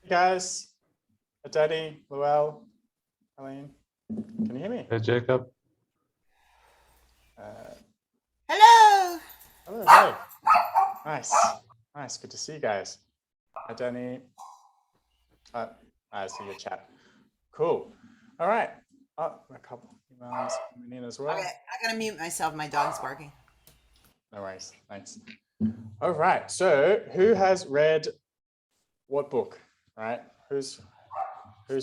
Hey guys, Danny, Luell, Helene, can you hear me? Hey, Jacob. Hello. Hello, hey, nice, good to see you guys. Hi Danny, I see your chat. Cool. All right. Oh, a couple emails coming in as well. Okay, I gotta mute myself. My dog's barking. No worries. Thanks. All right. So, who has read what book? Right? Who's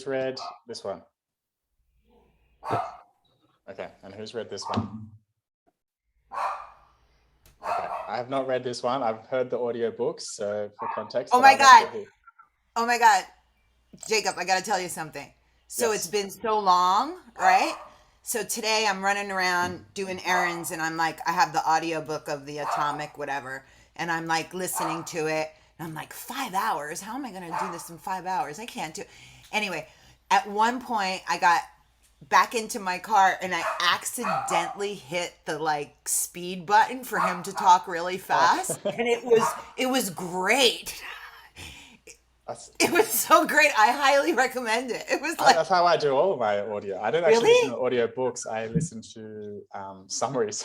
read this one? Okay. And who's read this one? Okay. I have not read this one. I've heard the audio books. So, for context. Oh my god. Oh my god. Jacob, I gotta tell you something. So Yes. it's been so long, right? So today I'm running around doing errands and I'm like, I have the audiobook of the Atomic whatever, and I'm like listening to it. And I'm like, 5 hours? How am I gonna do this in 5 hours? I can't do it. Anyway, at one point I got back into my car and I accidentally hit the like speed button for him to talk really fast. And it was great. It was so great. I highly recommend it. It was like That's how I do all of my audio. I don't actually listen really. to audio books. I listen to summaries.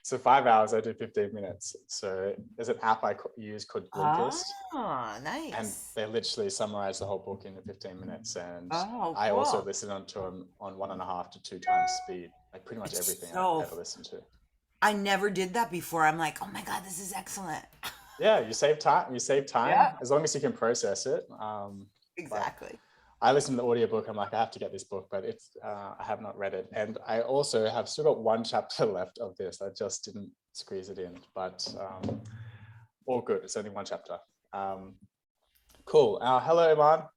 So 5 hours, I do 15 minutes. So there's an app I use called Blinkist, Oh, and nice. they literally summarize the whole book in 15 minutes. And Oh, I also cool. listen to them on 1.5 to 2 times speed, like pretty much It's everything I so. ever listen to. I never did that before. I'm like, oh my god, this is excellent. Yeah, you save time. You save time Yeah, as long as you can process it. But exactly. I listened to the audiobook. I'm like, I have to get this book, but I have not read it. And I also have still got one chapter left of this. I just didn't squeeze it in, but all good. It's only one chapter. Cool. Hello, Iman.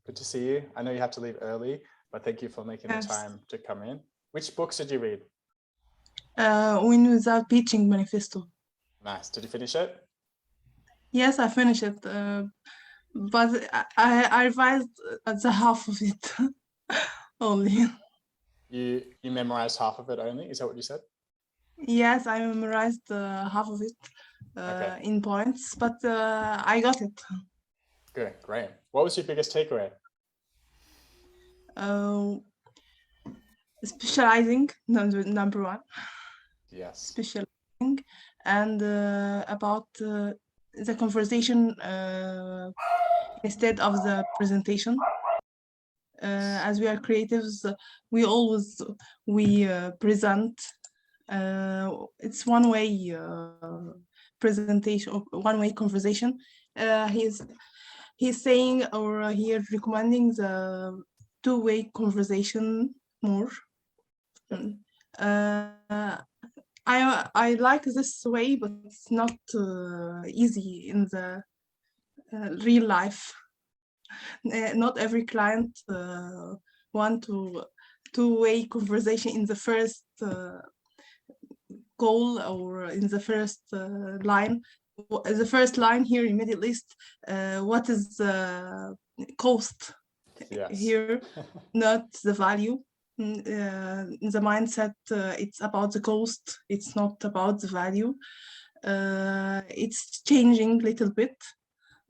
Good to see you. I know you have to leave early, but thank you for making the Yes. time to come in. Which books did you read? Win Without Pitching Manifesto. Nice. Did you finish it? Yes, I finished it, but I revised the half of it only. You memorized half of it only? Is that what you said? Yes, I memorized half of it Okay. in points, but I got it. Good. Great. What was your biggest takeaway? Specializing, number one. Yes. Specializing, and about the conversation instead of the presentation. As we are creatives, we always present. It's one way presentation, or one way conversation. He's saying, or he's recommending the two-way conversation more. I like this way, but it's not easy in the real life. Not every client want to two-way conversation in the first goal, or in the first line. The first line here in Middle East, what is the cost? Yes. Here, not the value. The mindset, it's about the cost, it's not about the value. It's changing a little bit.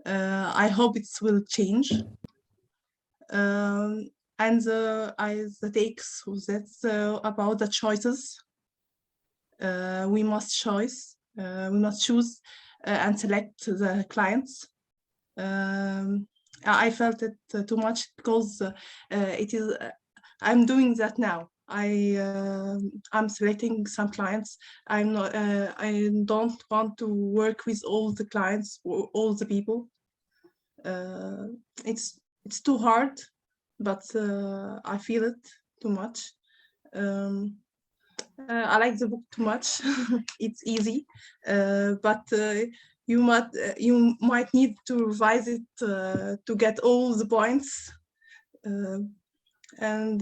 I hope it will change. And the takes, that's about the choices. We must choose and select the clients. I felt it too much because it is. I'm doing that now. I'm selecting some clients. I'm not. I don't want to work with all the clients or all the people. It's too hard, but I feel it too much. I like the book too much. It's easy, but you might need to revise it to get all the points, and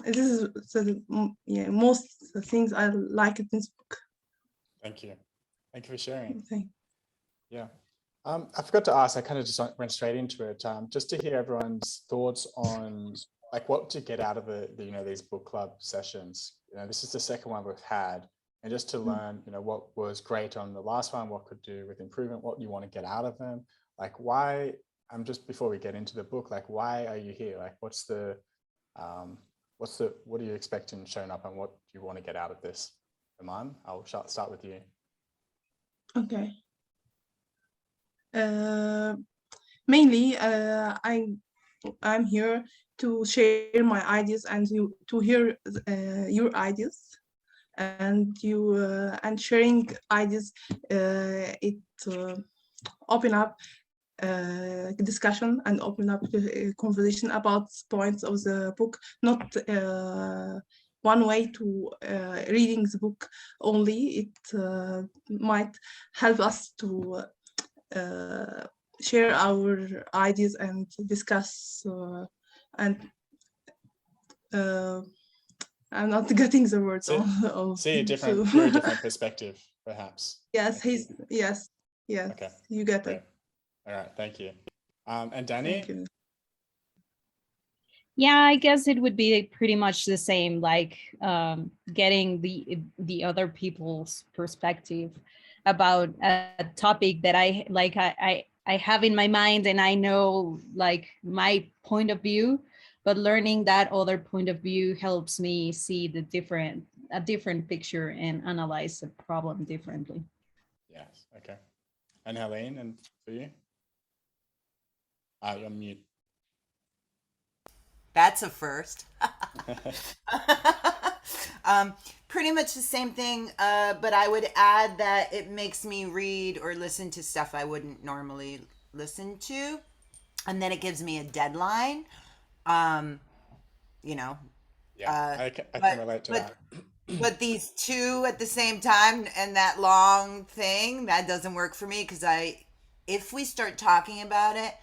this is the most things I like in this book. Thank you for sharing. Okay. Yeah. I forgot to ask, I kind of just went straight into it, just to hear everyone's thoughts on like what to get out of the these book club sessions. This is the second one we've had, and just to learn, what was great on the last one, what could do with improvement, what you want to get out of them, like why just before we get into the book, like, why are you here? Like, what are you expecting showing up, and what do you want to get out of this? Iman, I'll start with you. Okay. Mainly, I'm here to share my ideas and to hear your ideas, and sharing ideas. It open up discussion and open up conversation about points of the book, not one way to reading the book only. It might help us to share our ideas and discuss and I'm not getting the words. See a different perspective, perhaps. Yes, yes. Okay. You get it. All right, thank you. And Danny? Thank you. Yeah, I guess it would be pretty much the same, like getting the other people's perspective about a topic that I have in my mind, and I know like my point of view, but learning that other point of view helps me see a different picture and analyze the problem differently. Yes, okay. And Helene, and for you? You're on mute. That's a first. Pretty much the same thing, but I would add that it makes me read or listen to stuff I wouldn't normally listen to, and then it gives me a deadline. You know. Yeah, I can relate to that. But these two at the same time and that long thing, that doesn't work for me, because if we start talking about it,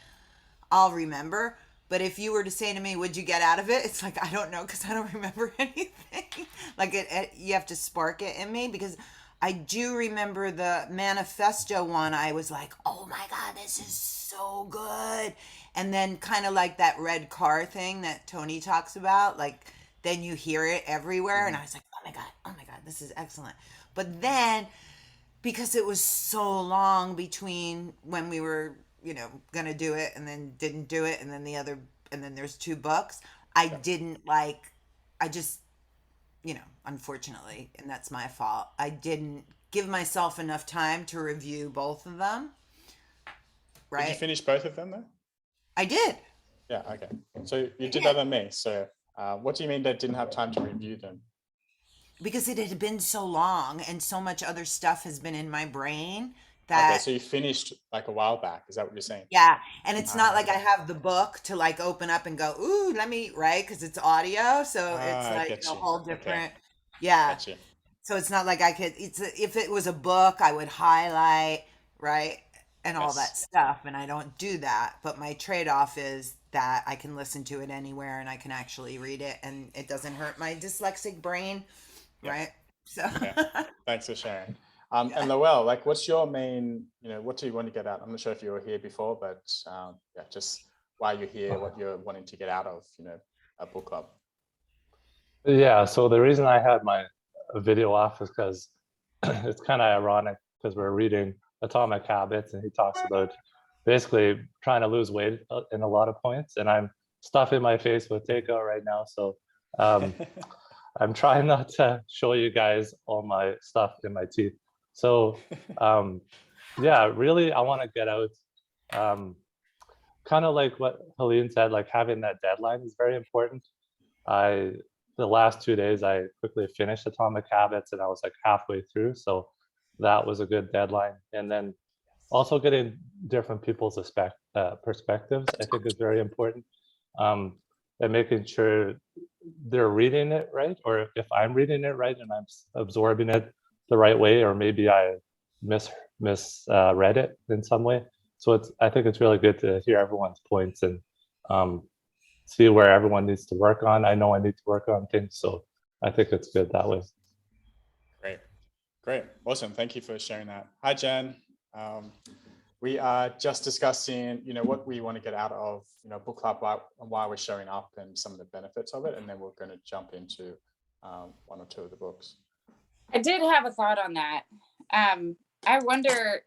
I'll remember. But if you were to say to me, "What'd you get out of it?" It's like, I don't know, because I don't remember anything. Like you have to spark it in me, because I do remember the manifesto one. I was like, "Oh my God, this is so good." And then kind of like that red car thing that Tony talks about, like then you hear it everywhere. And I was like, oh my God, this is excellent. But then because it was so long between when we were, gonna do it and then didn't do it, and then there's two books, I just, unfortunately, and that's my fault, I didn't give myself enough time to review both of them. Right? Did you finish both of them though? I did. Yeah, okay. So you did better than me. So what do you mean they didn't have time to review them? Because it had been so long and so much other stuff has been in my brain that... Okay, so you finished like a while back. Is that what you're saying? Yeah, and it's not like I have the book to like open up and go, ooh, let me, right? Because it's audio, so it's like a whole different... Okay. Yeah. Gotcha. So it's not like I could... if it was a book, I would highlight, right? And all that stuff, and I don't do that. But my trade-off is that I can listen to it anywhere and I can actually read it, and it doesn't hurt my dyslexic brain, right? So thanks for sharing. And Lowell, like, what's your main, what do you want to get out? I'm not sure if you were here before, but just why you're here, what you're wanting to get out of, a book club. Yeah, so the reason I had my video off is because it's kind of ironic, because we're reading Atomic Habits, and he talks about basically trying to lose weight in a lot of points, and I'm stuffing my face with takeout right now, so I'm trying not to show you guys all my stuff in my teeth. So really I want to get out, kind of like what Helene said, like having that deadline is very important. The last 2 days I quickly finished Atomic Habits, and I was like halfway through, so that was a good deadline. And then also getting different people's perspectives, I think, is very important. And making sure they're reading it right, or if I'm reading it right and I'm absorbing it the right way, or maybe I misread it in some way. So I think it's really good to hear everyone's points and see where everyone needs to work on. I know I need to work on things, so I think it's good that way. Great. Awesome. Thank you for sharing that. Hi, Jen. We are just discussing, what we want to get out of, book club, why we're showing up, and some of the benefits of it. And then we're going to jump into one or two of the books. I did have a thought on that. I wonder,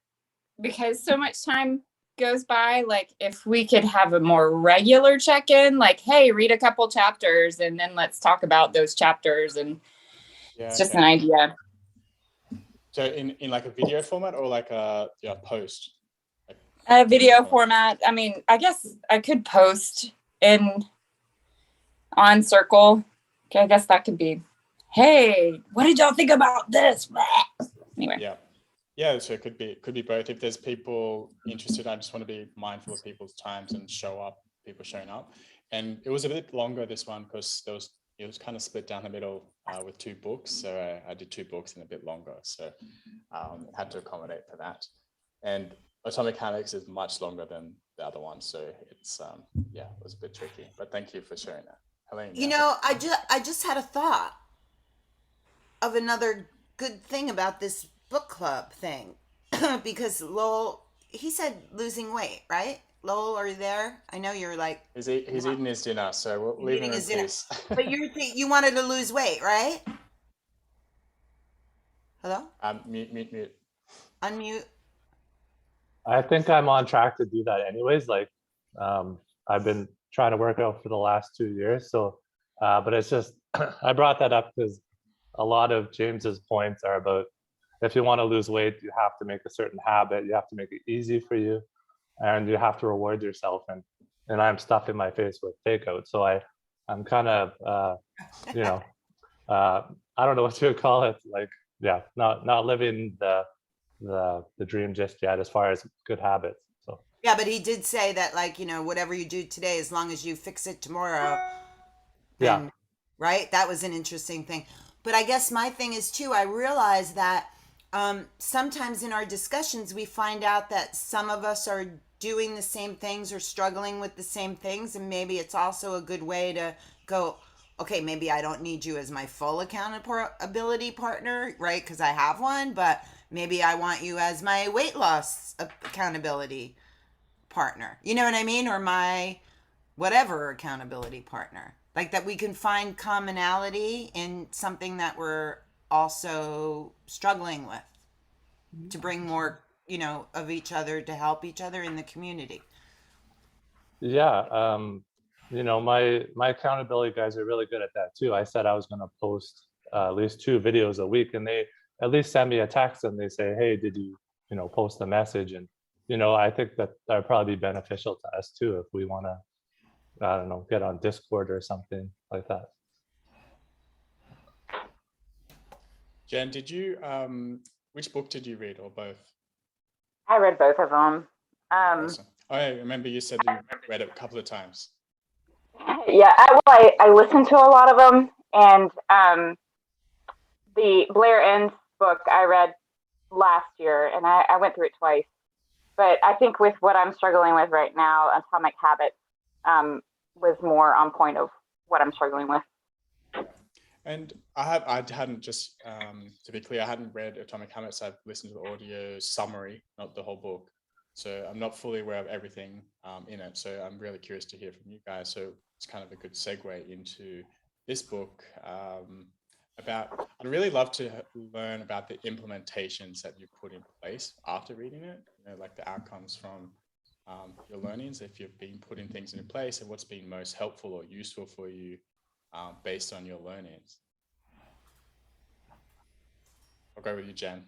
because so much time goes by, like if we could have a more regular check-in, like, hey, read a couple chapters and then let's talk about those chapters. And it's just an idea. So in like a video format or like a post? A video format. I mean, I guess I could post on Circle. Okay, I guess that could be, hey, what did y'all think about this? Anyway. Yeah, so it could be both. If there's people interested, I just want to be mindful of people's times and people showing up. And it was a bit longer, this one, because it was kind of split down the middle with 2 books. So I did 2 books and a bit longer. So had to accommodate for that. And Atomic Habits is much longer than the other one. So it's, it was a bit tricky, but thank you for sharing that. Helene. You know, I just had a thought of another good thing about this book club thing, because Lowell, he said losing weight, right? Lowell, are you there? I know you're like... He's eating his dinner, so we'll leave him in peace. But you wanted to lose weight, right? Hello? Mute. Unmute. I think I'm on track to do that anyways. Like, I've been trying to work out for the last 2 years. So, but it's just, I brought that up because a lot of James's points are about, if you want to lose weight, you have to make a certain habit. You have to make it easy for you, and you have to reward yourself. And I'm stuffing my face with takeout. So I'm kind of, I don't know what you would call it. Like, not living the dream just yet as far as good habits. So yeah, but he did say that, like, whatever you do today, as long as you fix it tomorrow. Then, right, that was an interesting thing. But I guess my thing is too, I realize that sometimes in our discussions we find out that some of us are doing the same things or struggling with the same things, and maybe it's also a good way to go, okay, maybe I don't need you as my full accountability partner, right? Because I have one, but maybe I want you as my weight loss accountability partner. You know what I mean? Or my whatever accountability partner. Like that we can find commonality in something that we're also struggling with to bring more, of each other, to help each other in the community. Yeah. My accountability guys are really good at that too. I said I was going to post at least 2 videos a week, and they at least send me a text and they say, hey, did you, post the message? And, I think that would probably be beneficial to us too, if we want to, I don't know, get on Discord or something like that. Jen, did you, which book did you read, or both? I read both of them. Awesome. I remember you said you read it a couple of times. Yeah, I listened to a lot of them, and the Blair Enns book I read last year, and I went through it twice. But I think with what I'm struggling with right now, Atomic Habits was more on point of what I'm struggling with. And I hadn't, just to be clear, I hadn't read Atomic Habits. I've listened to the audio summary, not the whole book. So I'm not fully aware of everything in it. So I'm really curious to hear from you guys. So it's kind of a good segue into this book. I'd really love to learn about the implementations that you put in place after reading it, like the outcomes from your learnings, if you've been putting things in place, and what's been most helpful or useful for you based on your learnings. I'll go with you, Jen.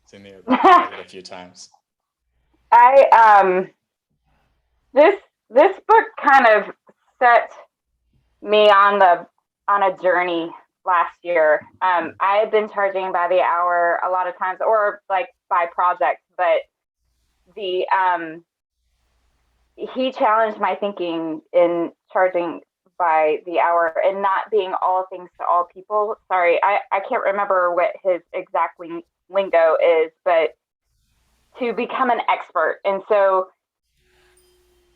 It's in there a few times. This book kind of set me on a journey last year. I had been charging by the hour a lot of times, or like by project, but he challenged my thinking in charging by the hour and not being all things to all people. Sorry, I can't remember what his exact lingo is, but to become an expert. And so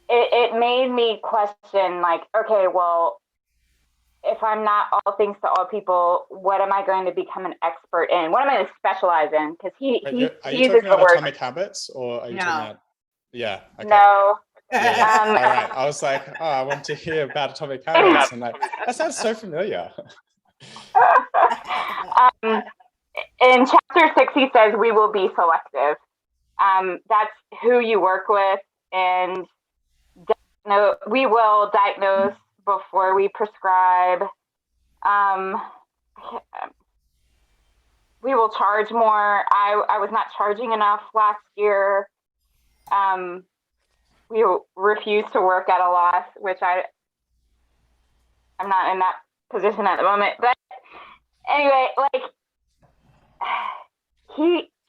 it made me question, like, okay, well, if I'm not all things to all people, what am I going to become an expert in? What am I going to specialize in? Because are you talking about Atomic Habits, or are you talking about? Yeah. Okay. No. Yeah. All right. I was like, I want to hear about Atomic Habits, and that sounds so familiar. In chapter 6, he says, we will be selective. That's who you work with. and we will diagnose before we prescribe. We will charge more. I was not charging enough last year. We refuse to work at a loss, which I'm not in that position at the moment. But anyway, like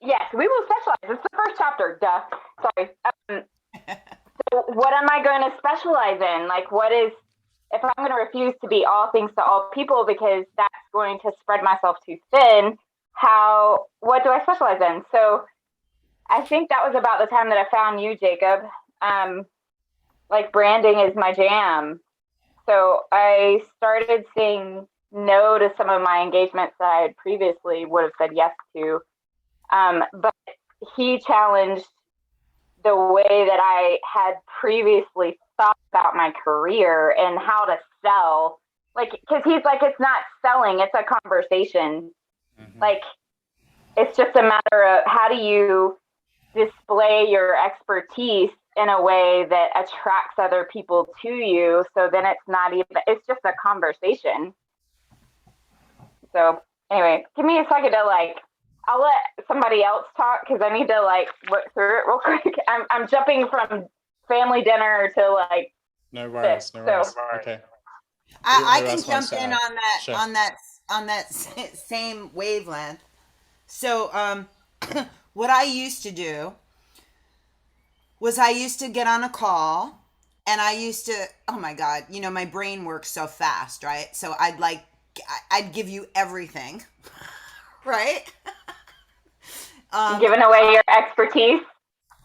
yes, we will specialize. It's the first chapter. Duh. Sorry. So what am I going to specialize in? Like, if I'm going to refuse to be all things to all people because that's going to spread myself too thin, what do I specialize in? So I think that was about the time that I found you, Jacob. Like, branding is my jam. So I started saying no to some of my engagements that I had previously would have said yes to. But he challenged the way that I had previously thought about my career and how to sell. Like, because he's like, it's not selling, it's a conversation. Mm-hmm. Like, it's just a matter of how do you display your expertise in a way that attracts other people to you. So then it's just a conversation. So anyway, give me a second to I'll let somebody else talk because I need to work through it real quick. I'm jumping from family dinner to No worries, no worries. So, okay. I can jump in on that, sure. on that same wavelength. So what I used to do was I used to get on a call and I used to, oh my God, my brain works so fast, right? So I'd give you everything, right? Giving away your expertise?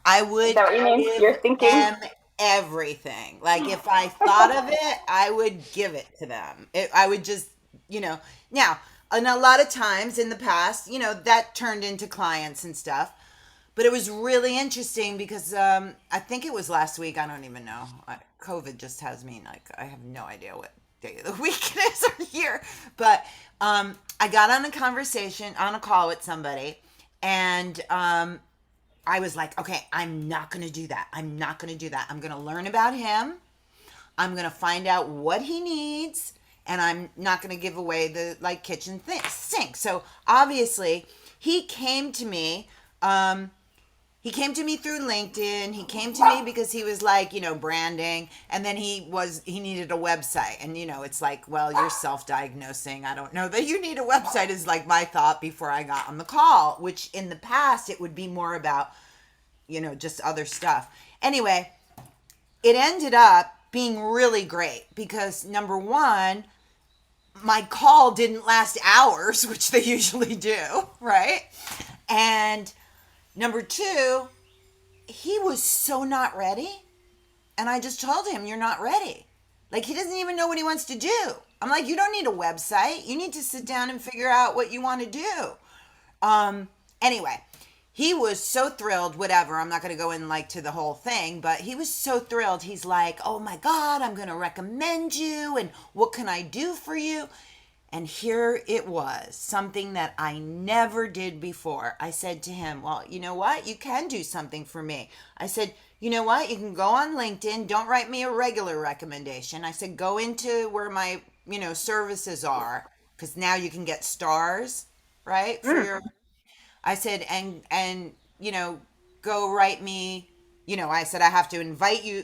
I would. Is that what you mean? You're thinking? Them everything. Like, if I thought of it, I would give it to them. I would just, now, and a lot of times in the past, that turned into clients and stuff. But it was really interesting because I think it was last week. I don't even know. COVID just has me I have no idea what day of the week it is or year. But I got on a call with somebody, and I was like, okay, I'm not going to do that. I'm going to learn about him. I'm going to find out what he needs, and I'm not going to give away the kitchen sink. So obviously he came to me. He came to me through LinkedIn. He came to me because he was branding. And then he needed a website. And, it's well, you're self-diagnosing. I don't know that you need a website is my thought before I got on the call, which in the past it would be more about, just other stuff. Anyway, it ended up being really great because number one, my call didn't last hours, which they usually do, right? And number two, he was so not ready. And I just told him, you're not ready. He doesn't even know what he wants to do. I'm like, you don't need a website. You need to sit down and figure out what you want to do. Anyway, he was so thrilled, whatever. I'm not going to go in to the whole thing, but he was so thrilled. He's like, oh my God, I'm going to recommend you. And what can I do for you? And here it was, something that I never did before. I said to him, well, you know what? You can do something for me. I said, you know what? You can go on LinkedIn. Don't write me a regular recommendation. I said, go into where my, services are, because now you can get stars, right? For your, I said, and go write me, I said, I have to invite you.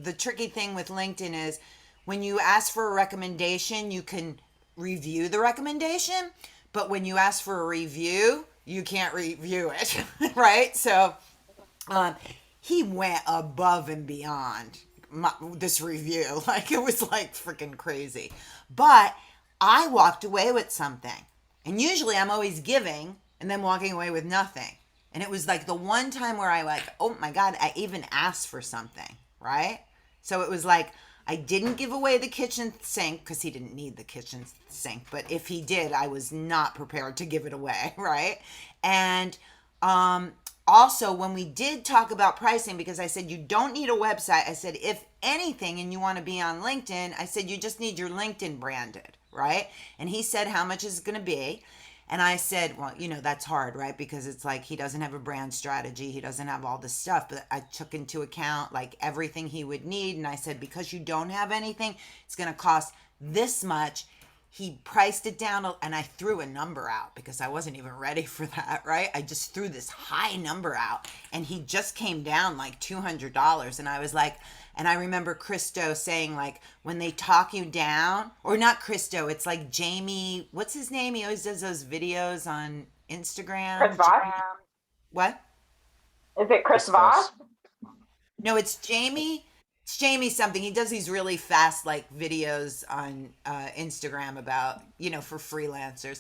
The tricky thing with LinkedIn is when you ask for a recommendation, you can review the recommendation, but when you ask for a review, you can't review it, right? So he went above and beyond this review. It was freaking crazy. But I walked away with something. And usually I'm always giving and then walking away with nothing. And it was the one time where I oh my God, I even asked for something, right? So it was I didn't give away the kitchen sink because he didn't need the kitchen sink. But if he did, I was not prepared to give it away, right? And also, when we did talk about pricing, because I said, you don't need a website. I said, if anything, and you want to be on LinkedIn, I said, you just need your LinkedIn branded, right? And he said, how much is it going to be? And I said, well, that's hard, right? Because it's like he doesn't have a brand strategy. He doesn't have all this stuff. But I took into account like everything he would need. And I said, because you don't have anything, it's going to cost this much. He priced it down, and I threw a number out because I wasn't even ready for that, right? I just threw this high number out, and he just came down like $200. And I was like, and I remember Christo saying, like, when they talk you down, or not Christo, it's like Jamie, what's his name? He always does those videos on Instagram. Chris Voss? What? Is it Chris Voss? No, it's Jamie. It's Jamie something. He does these really fast like videos on Instagram about, for freelancers.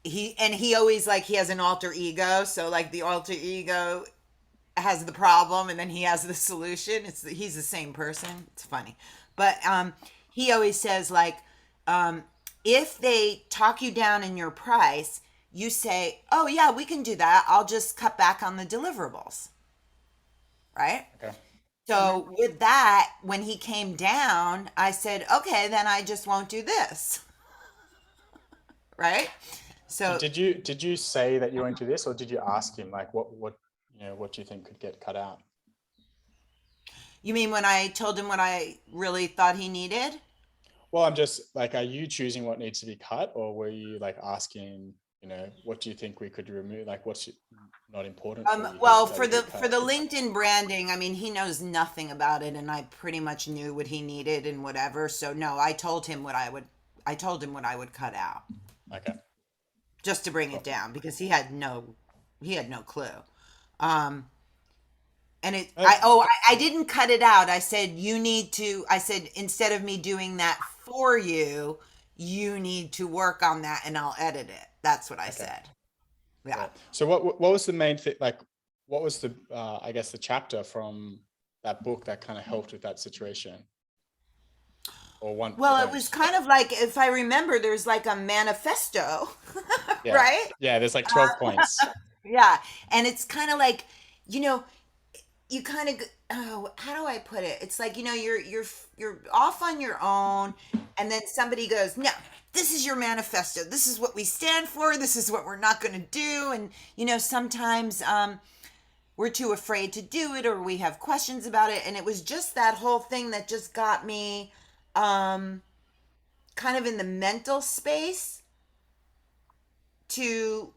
He always like, he has an alter ego. So like the alter ego has the problem and then he has the solution. He's the same person. It's funny. But he always says like, if they talk you down in your price, you say, oh yeah, we can do that. I'll just cut back on the deliverables. Right? Okay. So with that, when he came down, I said, okay, then I just won't do this. Right? So did you say that you won't do this, or did you ask him like what do you think could get cut out? You mean when I told him what I really thought he needed? Well, I'm just like, are you choosing what needs to be cut, or were you like asking, what do you think we could remove? Like, what's not important? Well, for the LinkedIn branding, I mean, he knows nothing about it, and I pretty much knew what he needed and whatever. So no, I told him what I would cut out. Okay. Just to bring it down, because he had no clue. And I didn't cut it out. I said, instead of me doing that for you, you need to work on that and I'll edit it. That's what I said. Yeah. Right. So what was the main thing? Like, what was the, I guess the chapter from that book that kind of helped with that situation? Or one? Well, it was kind of like, if I remember, there's like a manifesto, yeah. Right? Yeah. There's like 12 points. Yeah. And it's kind of like, you kind of, how do I put it? It's like, you're off on your own, and then somebody goes, no, this is your manifesto. This is what we stand for. This is what we're not going to do. And, sometimes we're too afraid to do it, or we have questions about it. And it was just that whole thing that just got me kind of in the mental space to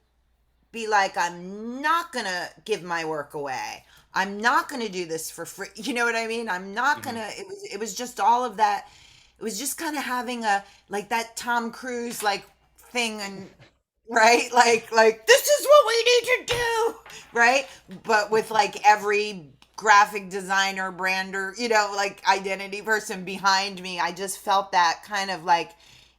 be like, I'm not going to give my work away. I'm not going to do this for free. You know what I mean? I'm not going to, it was just all of that. It was just kind of having like that Tom Cruise, like thing, and right. Like, this is what we need to do. Right. But with like every graphic designer, brander, like identity person behind me, I just felt that kind of like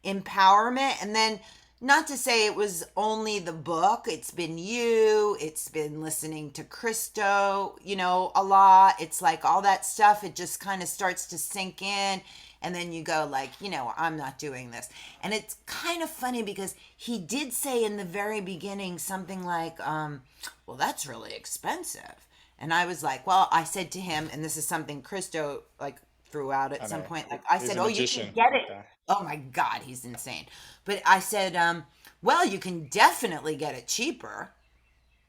empowerment. And then, not to say it was only the book, it's been it's been listening to Christo, a lot. It's like all that stuff, it just kind of starts to sink in. And then you go like, I'm not doing this. And it's kind of funny because he did say in the very beginning something like, well, that's really expensive. And I was like, well, I said to him, and this is something Christo like threw out at some point. Like I said, oh, you can get it. Okay. Oh my God, he's insane. But I said, well, you can definitely get it cheaper.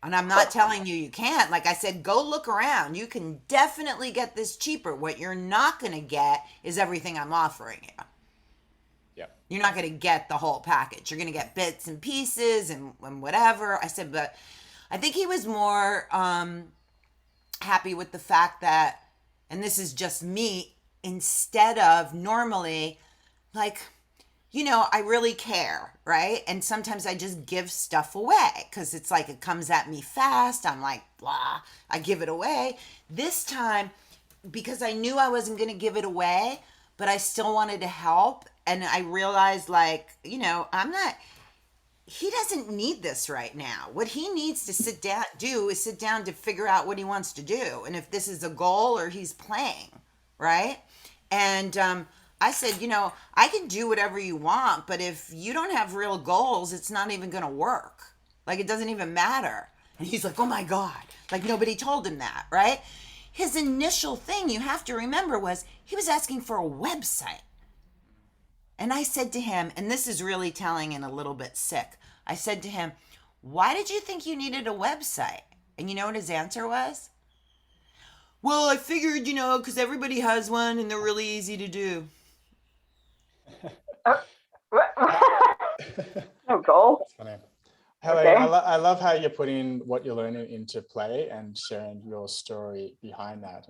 And I'm not telling you can't. Like I said, go look around. You can definitely get this cheaper. What you're not going to get is everything I'm offering you. Yeah. You're not going to get the whole package. You're going to get bits and pieces and whatever. I said, but I think he was more happy with the fact that, and this is just me, instead of normally, like, I really care, right? And sometimes I just give stuff away because it's like it comes at me fast. I'm like, blah, I give it away. This time, because I knew I wasn't going to give it away, but I still wanted to help. And I realized like, he doesn't need this right now. What he needs to sit down to figure out what he wants to do. And if this is a goal or he's playing, right? And, I said, I can do whatever you want, but if you don't have real goals, it's not even going to work. Like, it doesn't even matter. And he's like, oh my God. Like, nobody told him that, right? His initial thing, you have to remember, was he was asking for a website. And I said to him, and this is really telling and a little bit sick, I said to him, why did you think you needed a website? And you know what his answer was? Well, I figured, because everybody has one and they're really easy to do. No goal. That's funny. Hello, Okay. I love how you're putting what you're learning into play and sharing your story behind that.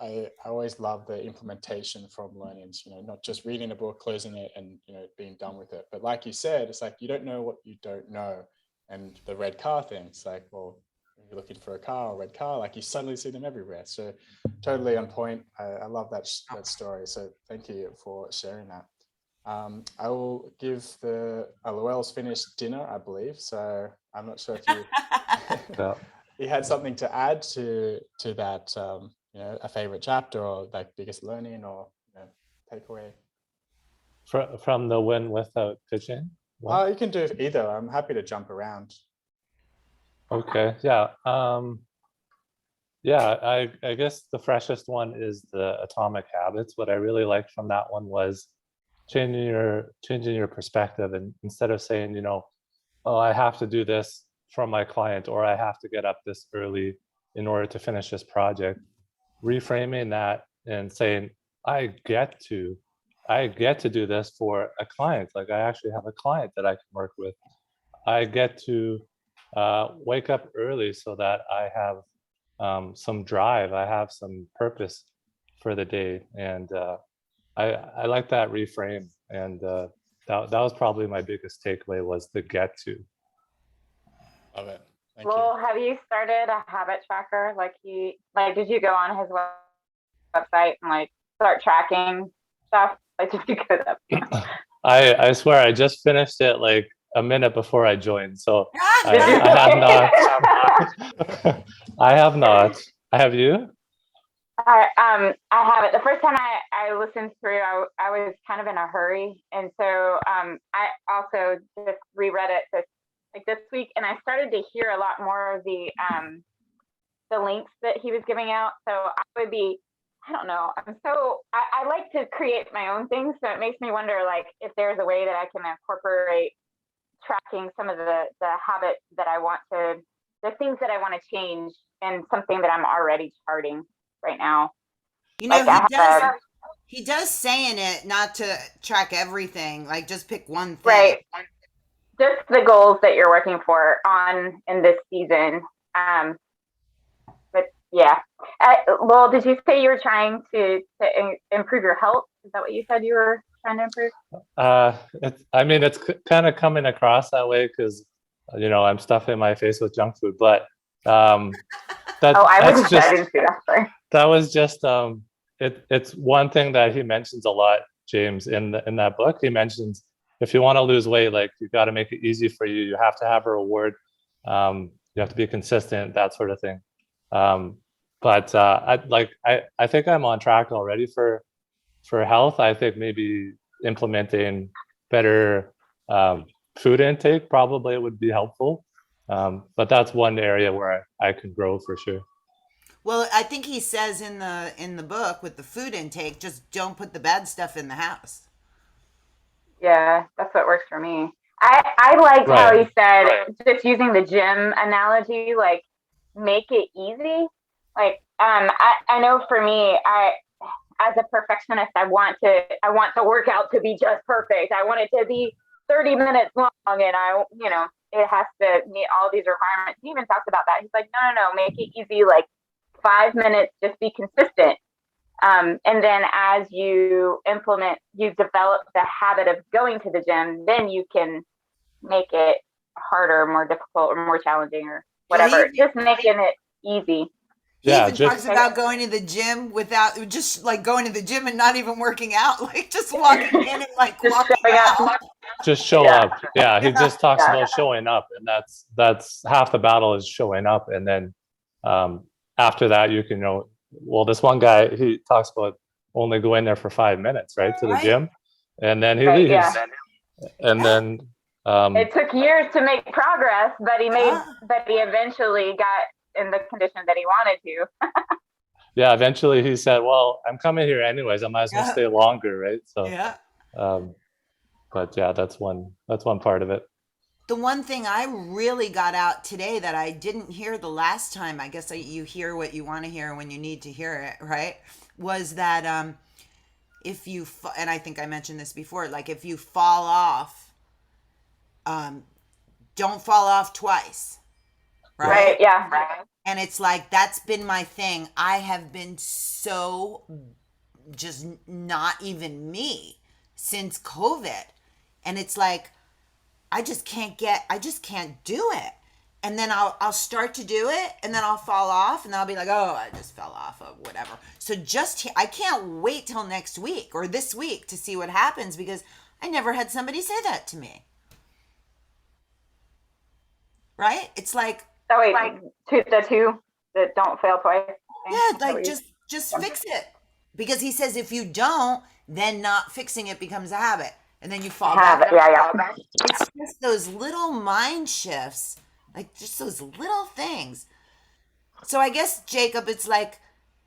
I always love the implementation from learnings, not just reading a book, closing it and, being done with it. But like you said, it's like, you don't know what you don't know. And the red car thing, it's like, well, when you're looking for a car or red car, like you suddenly see them everywhere. So totally on point. I love that story. So thank you for sharing that. I will give Luel's finished dinner, I believe. So I'm not sure if you you had something to add to that, a favorite chapter or like biggest learning or takeaway. From the Win Without Pitching? You can do either. I'm happy to jump around. Okay, yeah. I guess the freshest one is the Atomic Habits. What I really liked from that one was changing your perspective, and instead of saying, oh, I have to do this for my client, or I have to get up this early in order to finish this project, reframing that and saying, I get to do this for a client. Like, I actually have a client that I can work with. I get to wake up early so that I have some drive, I have some purpose for the day. And I like that reframe, and that was probably my biggest takeaway, was the get to. Love it. Thank well, you. have you started a habit tracker? Did you go on his website and start tracking stuff? Did you go that? I swear I just finished it like a minute before I joined, so I have not. I have not. Have you? I haven't. The first time I listened through, I was kind of in a hurry, and so I also just reread it this week, and I started to hear a lot more of the links that he was giving out. So I don't know. I like to create my own things, so it makes me wonder if there's a way that I can incorporate tracking some of the habits that the things that I want to change, and something that I'm already charting right now. He does say in it not to track everything, just pick one thing. Right. Just the goals that you're working for in this season. But yeah. Well, did you say you were trying to improve your health? Is that what you said you were trying to improve? It's kind of coming across that way because, I'm stuffing my face with junk food, but I didn't see that. Sorry. That was just it's one thing that he mentions a lot, James, in that book. He mentions, if you want to lose weight, you got to make it easy for you. You have to have a reward. You have to be consistent, that sort of thing. But I think I'm on track already for health. I think maybe implementing better food intake probably would be helpful. But that's one area where I can grow for sure. Well, I think he says in the book with the food intake, just don't put the bad stuff in the house. Yeah, that's what works for me. I liked how he said, just using the gym analogy, make it easy. I know for me, as a perfectionist, I want the workout to be just perfect. I want it to be 30 minutes long, and it has to meet all these requirements. He even talks about that. He's like, no, make it easy, 5 minutes, just be consistent. And then as you develop the habit of going to the gym, then you can make it harder, more difficult, or more challenging, or whatever. Just making it easy. He even talks about going to the gym without going to the gym and not even working out, just walking in and walking out. Just show up. Yeah, he just talks about showing up, and that's half the battle, is showing up. And then after that, you can this one guy, he talks about only going there for 5 minutes, right, to the gym, and then he leaves. Yeah. And then it took years to make progress, but he eventually got in the condition that he wanted to. Yeah, eventually he said, well, I'm coming here anyways, I might as well stay longer, right? So but yeah, that's one part of it. The one thing I really got out today that I didn't hear the last time, I guess you hear what you want to hear when you need to hear it, right? Was that if you, and I think I mentioned this before, like if you fall off, don't fall off twice, right? Right. Yeah. Right. And it's like, that's been my thing. I have been so just not even me since COVID. And it's like, I just can't do it. And then I'll start to do it and then I'll fall off and I'll be like, oh, I just fell off of whatever. So I can't wait till next week or this week to see what happens, because I never had somebody say that to me. Right? It's like, Oh wait, the two that don't fail twice. yeah, like just fix it. Because he says if you don't, then not fixing it becomes a habit. And then you fall back. Yeah. It's just those little mind shifts, like just those little things. So I guess, Jacob, it's like,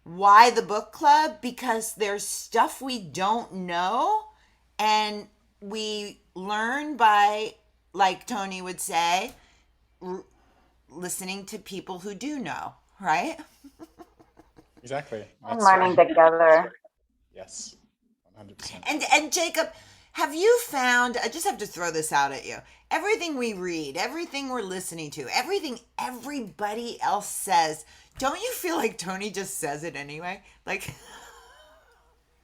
why the book club? Because there's stuff we don't know, and we learn by, like Tony would say, listening to people who do know, right? Exactly. And learning together. Yes, 100%. And Jacob, have you found, I just have to throw this out at you, everything we read, everything we're listening to, everything everybody else says, don't you feel like Tony just says it anyway? Like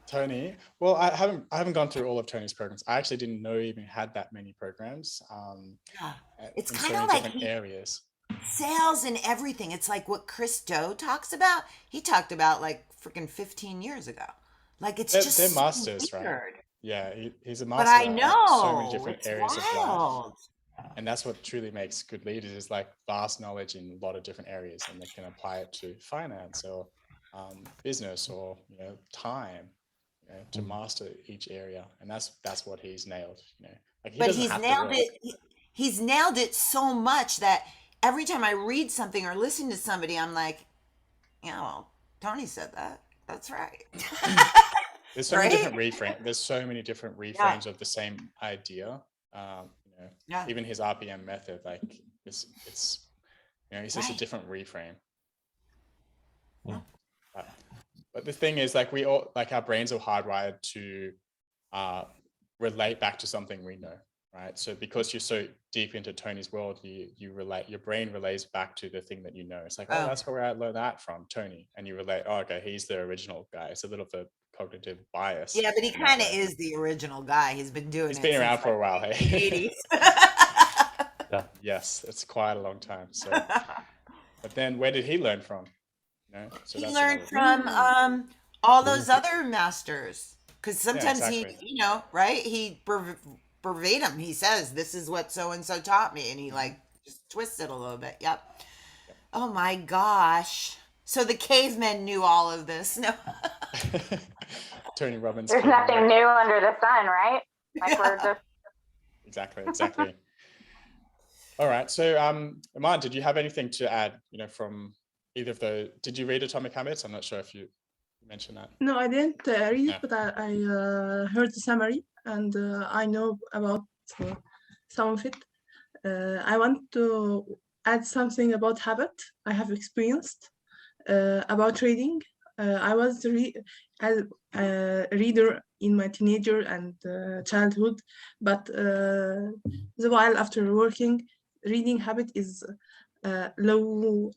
Tony, well, I haven't gone through all of Tony's programs. I actually didn't know he even had that many programs. It's in kind so of many like different areas. sales and everything. It's like what Chris Do talks about. He talked about like freaking 15 years ago. Like it's just they're so masters, weird. Right? Yeah, he's a But master. I know so many different it's areas wild. of life, and that's what truly makes good leaders, is like vast knowledge in a lot of different areas, and they can apply it to finance or business or time, to master each area. And that's what he's nailed. Like But he's nailed it. He's nailed it so much that every time I read something or listen to somebody, I'm like, yeah, well, Tony said that. That's right. There's so many different reframes. There's so many different reframes of the same idea. Even his RPM method, like it's it's just a different reframe. Yeah. But the thing is, like we all, like our brains are hardwired to relate back to something we know, right? So because you're so deep into Tony's world, your brain relays back to the thing that you know. It's like, oh, that's where I learned that from, Tony. And you relate, oh, okay, he's the original guy. It's a little bit cognitive bias. Yeah, but he kind of is the original guy. He's been doing it. He's been around for a while, hey? 80s. Yeah. Yes, it's quite a long time. So, but then where did he learn from? So he learned from all those other masters. Because sometimes he, right? He verbatim, he says, this is what so-and-so taught me. And he like just twists it a little bit. Yep. Oh my gosh. So the cavemen knew all of this. No. Tony Robbins. There's nothing new under the sun, right? Like we're just. Exactly. All right. So, Iman, did you have anything to add, from either of those? Did you read Atomic Habits? I'm not sure if you mentioned that. No, I didn't read it, but I heard the summary, and I know about some of it. I want to add something about habit I have experienced about trading. I was a reader in my teenager and childhood, but the while after working, reading habit is low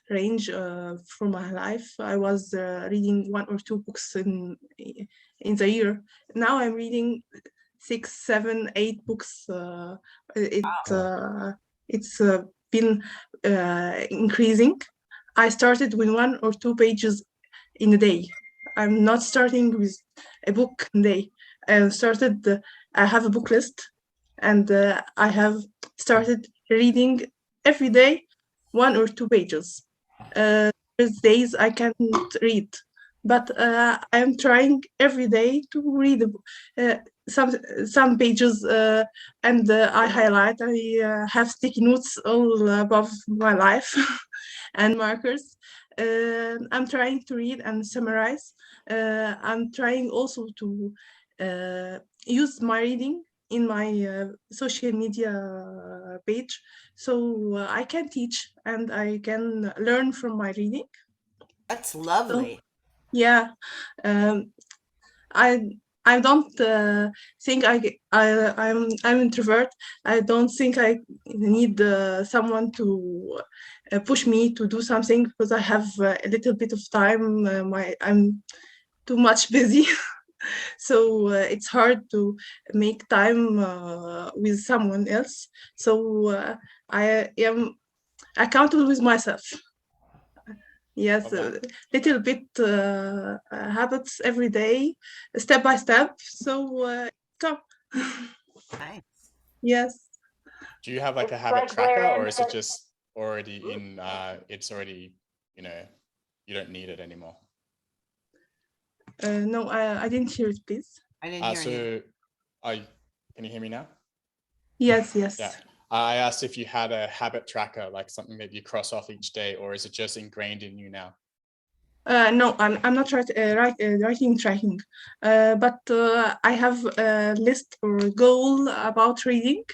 range for my life. I was reading 1 or 2 books in the year. Now I'm reading 6, 7, 8 books. It's been increasing. I started with 1 or 2 pages in a day. I'm not starting with a book a day. I have a book list, and I have started reading every day 1 or 2 pages. There's days I can't read, but I'm trying every day to read some pages, and I highlight. I have sticky notes all above my life and markers. I'm trying to read and summarize. I'm trying also to use my reading in my social media page, so I can teach and I can learn from my reading. That's So lovely. yeah, um, I I don't think I'm introvert. I don't think I need someone to push me to do something, because I have a little bit of time. I'm too much busy. So it's hard to make time with someone else. So I am accountable with myself. Yes, Love that. little bit habits every day, step by step. So come. Nice. Yes. Do you have like a It's habit like tracker, Blair or and is it just already in? It's already, you know, you don't need it anymore. No, I didn't hear it, please. I didn't hear anything. So, I can you hear me now? Yes, yes. Yeah. I asked if you had a habit tracker, like something that you cross off each day, or is it just ingrained in you now? No, I'm not writing tracking, but I have a list or a goal about reading.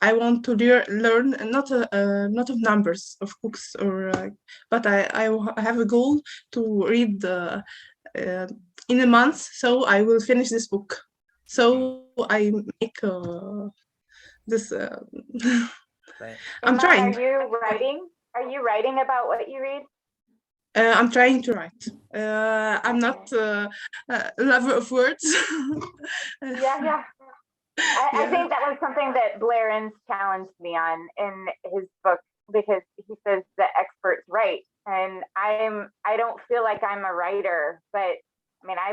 I want to learn not of numbers of books, or but I have a goal to read in a month, so I will finish this book. So I make this. Great. I'm Iman, trying. are you writing? Are you writing about what you read? I'm trying to write. I'm not a lover of words. Yeah. I Yeah. think that was something that Blairen's challenged me on in his book, because he says that experts write, and I don't feel like I'm a writer, but I mean I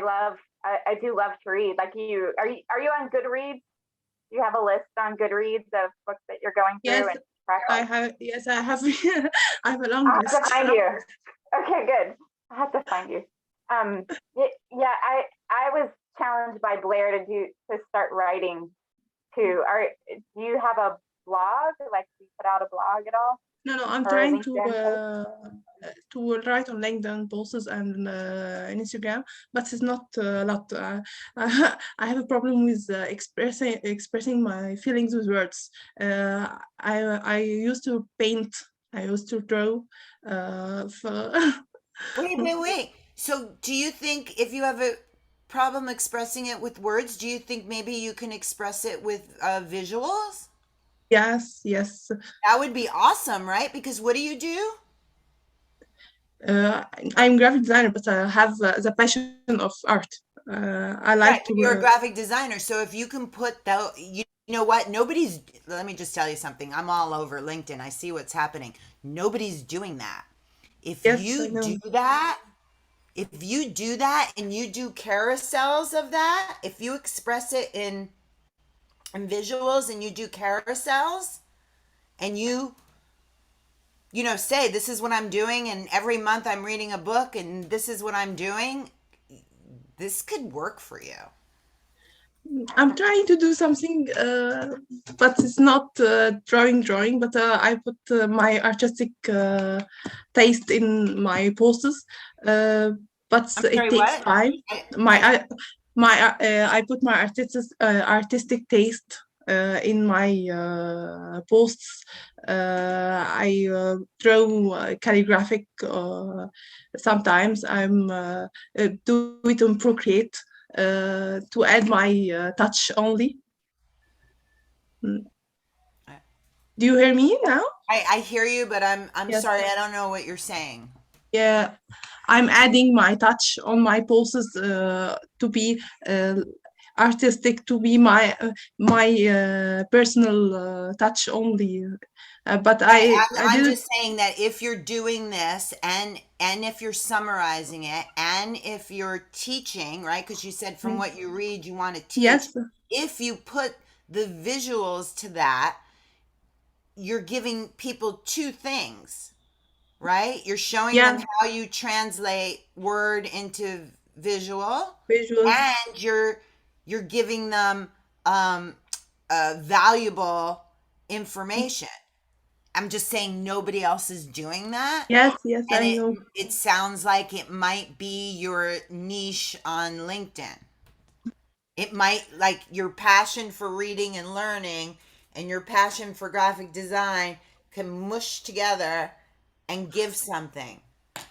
do love to read. Like are you on Goodreads? Do you have a list on Goodreads of books that you're going through Yes, and track? I have. Yes, I have. I have a long I'll have list. to find you. Okay, good. I'll have to find you. Yeah, I was challenged by Blair to start writing too. Do you have a blog? Like, do you put out a blog at all? No, I'm Or trying LinkedIn post? to write on LinkedIn posts and Instagram, but it's not a lot. I have a problem with expressing my feelings with words. I used to paint. I used to draw. For Wait. So do you think if you have a problem expressing it with words, do you think maybe you can express it with visuals? Yes. That would be awesome, right? Because what do you do? Uh, I'm graphic designer, but I have the passion of art. I Right, like but to. you're a graphic designer, so if you can put that, you know what? Nobody's. Let me just tell you something. I'm all over LinkedIn. I see what's happening. Nobody's doing that. If Yes, I you know. do that, if you do that and you do carousels of that, if you express it in visuals and you do carousels and you know say this is what I'm doing and every month I'm reading a book and this is what I'm doing, this could work for you. I'm trying to do something, but it's not drawing. But I put my artistic taste in my posts. But I'm it sorry, takes what? time. My I I put my artistic taste in my posts. I draw calligraphic. Sometimes I'm do it on Procreate to add my touch only. Do you hear me now? I hear you, but I'm Yes. sorry, I don't know what you're saying. Yeah, I'm adding my touch on my posts to be artistic, to be my personal touch only. But I I'm didn't. just saying that if you're doing this and if you're summarizing it and if you're teaching, right? Because you said from what you read you want to teach. Yes, If you put the visuals to that, you're giving people two things, right? You're showing yeah, them how you translate word into visual, visuals. and you're giving them valuable information. I'm just saying nobody else is doing that. Yes, And I it know. it sounds like it might be your niche on LinkedIn. It might, like, your passion for reading and learning and your passion for graphic design can mush together and give something. I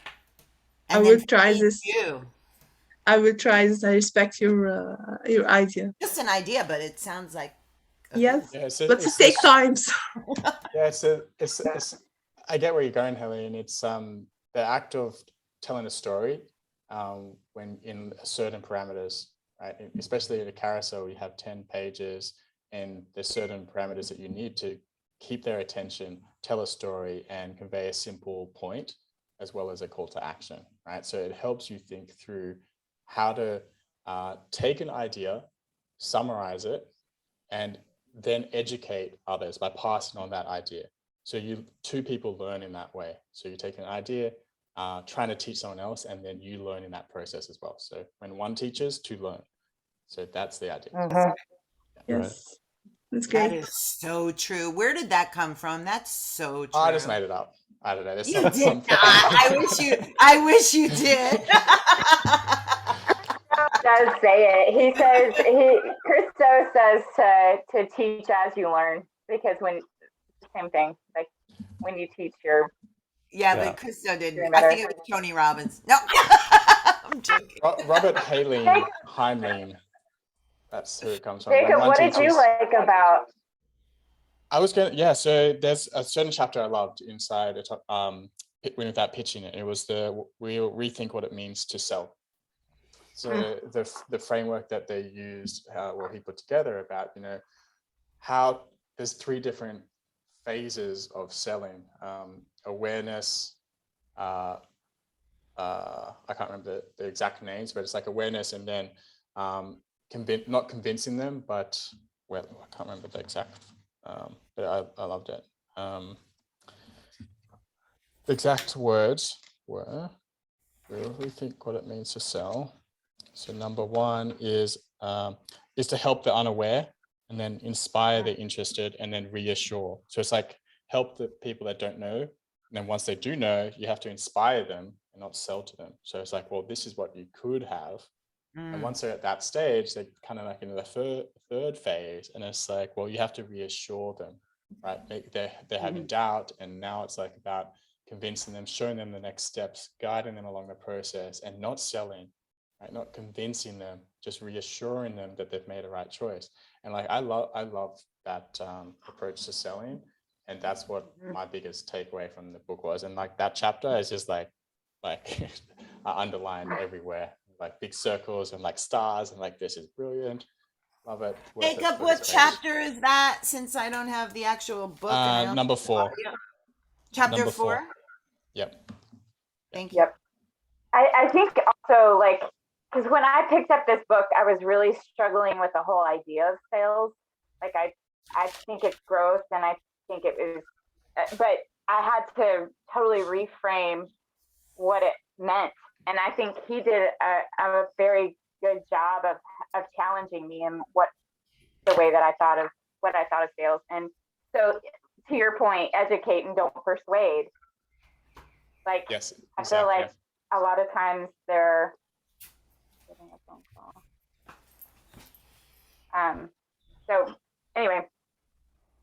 And will then try feed this. you. I will try this. I respect your idea. Just an idea, but it sounds like a Yes, Yeah, but it takes time. yeah, it's I get where you're going, Helene. It's the act of telling a story when in certain parameters, right? Especially in a carousel, you have 10 pages and there's certain parameters that you need to keep their attention, tell a story, and convey a simple point as well as a call to action, right? So it helps you think through how to take an idea, summarize it, and then educate others by passing on that idea. So two people learn in that way. So you take an idea, trying to teach someone else, and then you learn in that process as well. So when one teaches, two learn. So that's the idea. Yes, that's That great. is so true. Where did that come from? That's so true. I just made it up. I don't know. There's You did some not. I wish you did. Does say it. Christo says to teach as you learn, because same thing, like when you teach Yeah, Yeah. but Christo did. Doing I better. think it was Tony Robbins. No, I'm joking. Robert Heinlein. That's who it comes from. Jacob, When what one did you teaches- like about? I was going to, yeah, so there's a certain chapter I loved inside Win Without Pitching It. It was we'll rethink what it means to sell. So the framework that they used, he put together about, how there's 3 different phases of selling: awareness. I can't remember the exact names, but it's like awareness, and then not convincing them, but I can't remember the exact. But I loved it. The exact words were, we'll rethink what it means to sell. So number 1 is to help the unaware, and then inspire the interested, and then reassure. So it's like help the people that don't know, and then once they do know, you have to inspire them and not sell to them. So it's like, well, this is what you could have. And once they're at that stage, they're kind of like in the third phase, and it's like, well, you have to reassure them, right? They're having doubt, and now it's like about convincing them, showing them the next steps, guiding them along the process, and not selling, right? Not convincing them, just reassuring them that they've made a right choice. And like I love that approach to selling, and that's what my biggest takeaway from the book was. And like that chapter is just like I underlined everywhere, like big circles and like stars, and like, this is brilliant. Love it. Jacob, what chapter is that? Since I don't have the actual book. Number 4. Chapter Number 4. 4. Yep. Thank you. Yep. I think also, like, because when I picked up this book, I was really struggling with the whole idea of sales. Like, I think it's growth, and I think it was, but I had to totally reframe what it meant. And I think he did a very good job of challenging me in the way that I thought of sales. And so, to your point, educate and don't persuade. Like, yes, exactly. I feel like a lot of times they're getting a phone call. So anyway.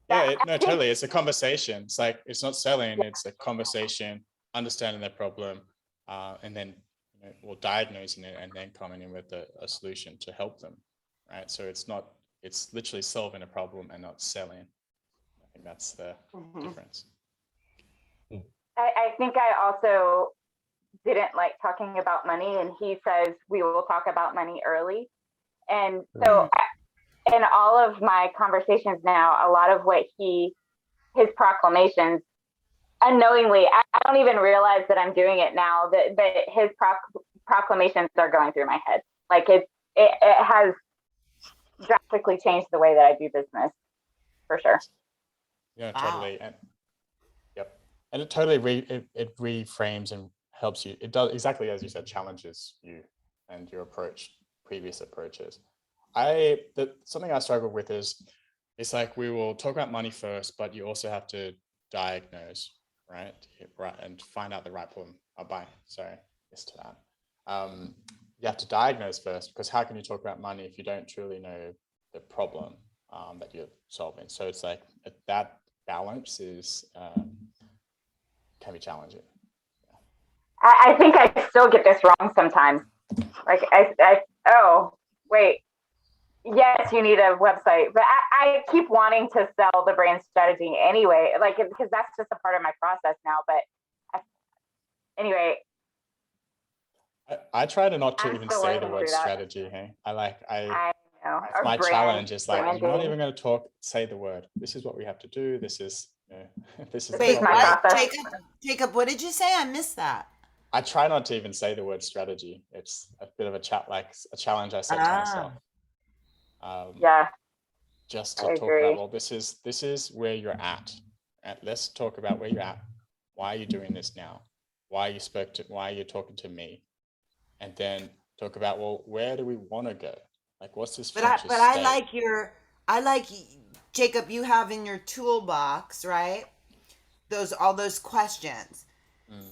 Yeah, totally. It's a conversation. It's like, it's not selling, it's a conversation, understanding their problem, and then diagnosing it, and then coming in with a solution to help them, right? So it's literally solving a problem and not selling. I think that's the difference. I think I also didn't like talking about money, and he says we will talk about money early. And so in all of my conversations now, a lot of what his proclamations, unknowingly, I don't even realize that I'm doing it now, but his proclamations are going through my head. Like it has drastically changed the way that I do business, for sure. Yeah, totally. And yep. And it totally it reframes and helps you. It does exactly as you said, challenges you and your previous approaches. Something I struggle with is, it's like, we will talk about money first, but you also have to diagnose, right, and find out the right problem. Yes to that. you have to diagnose first, because how can you talk about money if you don't truly know the problem that you're solving? So it's like that balance is can be challenging. I think I still get this wrong sometimes. Like oh, wait. Yes, you need a website, but I keep wanting to sell the brand strategy anyway, like, because that's just a part of my process now. But anyway, I try to not to I'm even still say the working word through that. strategy. Hey, I know. That's my Brand, challenge is like, you're not branding. even going to say the word. This is what we have to do. This is, this is. Wait, my what? process. Jacob, what did you say? I missed that. I try not to even say the word strategy. It's a bit of a challenge I set to myself. Yeah. Just to talk about, well, this is where you're at. And let's talk about where you're at. Why are you doing this now? Why are you talking to me? And then talk about, well, where do we want to go? Like, what's this future state? I like Jacob, you have in your toolbox, right? All those questions.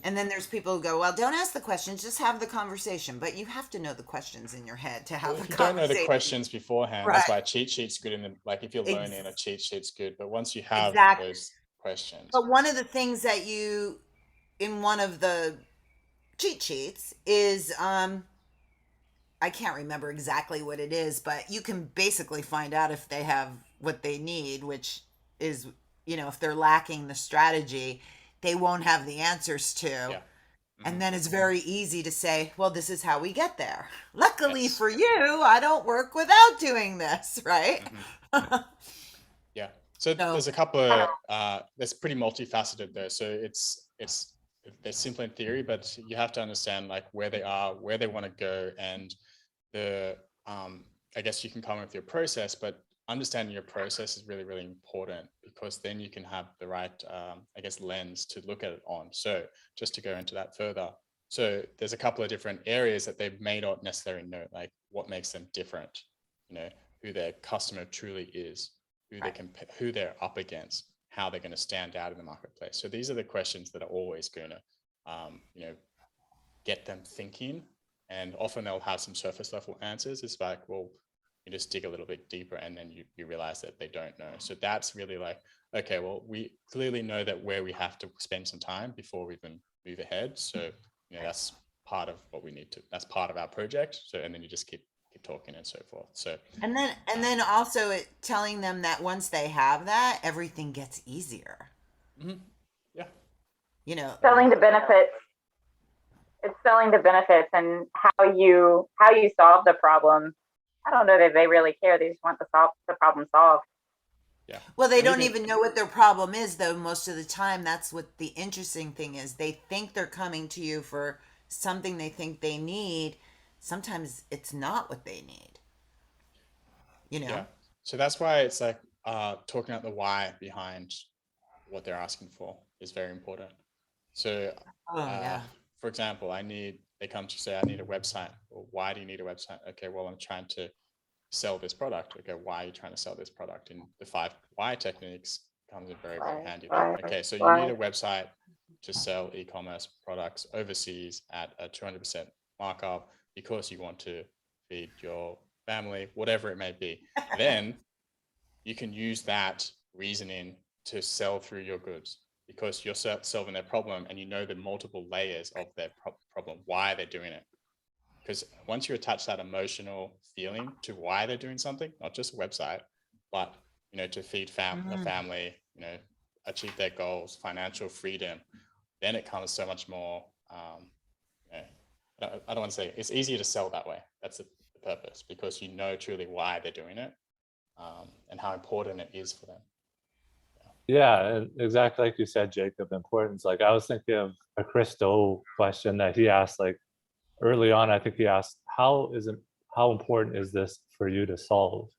And then there's people who go, well, don't ask the questions, just have the conversation. But you have to know the questions in your head to have the conversation. If you don't know the questions beforehand, right. That's why a cheat sheet's good. Like if you're learning, a cheat sheet's good. But once you have those questions. But one of the things that in one of the cheat sheets is, I can't remember exactly what it is, but you can basically find out if they have what they need, which is, if they're lacking the strategy, they won't have the answers to. Yeah. Mm-hmm. And then it's very easy to say, well, this is how we get there. Luckily for you, I don't work without doing this, right? Mm-hmm. Yeah. So there's a couple of, that's pretty multifaceted though. So they're simple in theory, but you have to understand like where they are, where they want to go. And I guess you can come up with your process, but understanding your process is really, really important, because then you can have the right, lens to look at it on. So just to go into that further. So there's a couple of different areas that they may not necessarily know, like what makes them different, who their customer truly is, who they're up against, how they're going to stand out in the marketplace. So these are the questions that are always going to, get them thinking. And often they'll have some surface level answers. It's like, well, you just dig a little bit deeper and then you realize that they don't know. So that's really like, okay, well, we clearly know that where we have to spend some time before we even move ahead. So, that's part of what we need to, that's part of our project. So, and then you just keep talking and so forth. So, and then also telling them that once they have that, everything gets easier. Mm-hmm. Yeah. Selling the benefits. It's selling the benefits and how you solve the problem. I don't know that they really care. They just want the problem solved. Yeah. Well, they don't even know what their problem is, though. Most of the time, that's what the interesting thing is. They think they're coming to you for something they think they need. Sometimes it's not what they need. Yeah. So that's why it's like talking about the why behind what they're asking for is very important. So, for example, they come to say, I need a website. Well, why do you need a website? Okay, well, I'm trying to sell this product. Okay, why are you trying to sell this product? And the 5 why techniques comes in very, very handy. Okay, so you need a website to sell e-commerce products overseas at a 200% markup because you want to feed your family, whatever it may be. Then you can use that reasoning to sell through your goods, because you're solving their problem and you know the multiple layers of their problem, why they're doing it. Because once you attach that emotional feeling to why they're doing something, not just a website, but to feed a family, achieve their goals, financial freedom, then it comes so much more. I don't want to say it's easier to sell that way. That's the purpose, because you know truly why they're doing it, and how important it is for them. Yeah, exactly like you said, Jacob, importance. Like I was thinking of a Chris Do question that he asked, like early on. I think he asked, how important is this for you to solve,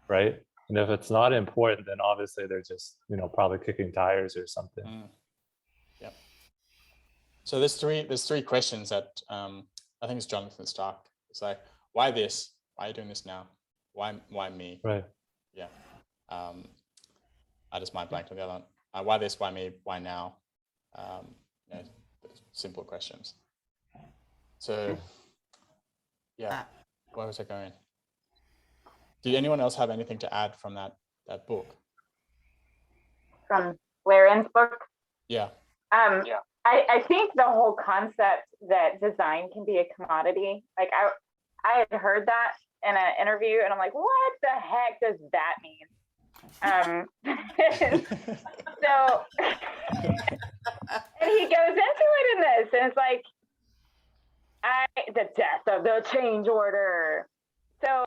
right? And if it's not important, then obviously they're just, probably kicking tires or something. Yep. So there's three questions that I think it's Jonathan Stark. It's like, why this? Why are you doing this now? Why me? Right. Yeah. I just mind blanked on the other one. Why this? Why me? Why now? Simple questions. So, Yeah. Where was I going? Did anyone else have anything to add from that book? From Laren's book? Yeah. I think the whole concept that design can be a commodity, like I had heard that in an interview, and I'm like, what the heck does that mean? So, and he goes into it in this, and it's like, the death of the change order. So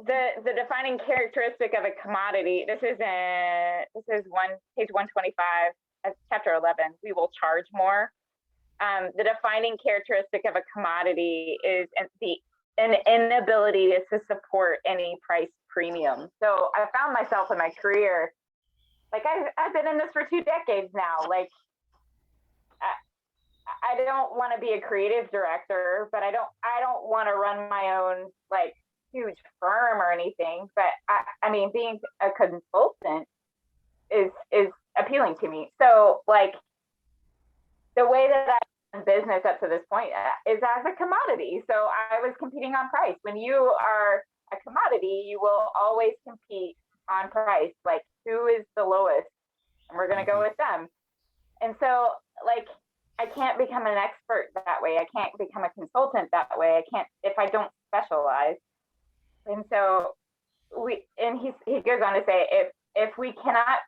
the defining characteristic of a commodity. This is page 125, chapter 11. We will charge more. The defining characteristic of a commodity is an inability to support any price premium. So I found myself in my career, like I've been in this for 2 decades now. Like I don't want to be a creative director, but I don't want to run my own like huge firm or anything. But I mean, being a consultant is appealing to me. So like the way that I done business up to this point is as a commodity. So I was competing on price. When you are a commodity, you will always compete on price. Like who is the lowest, and we're going to go with them. And so like I can't become an expert that way. I can't become a consultant that way. I can't if I don't specialize. And so he goes on to say if we cannot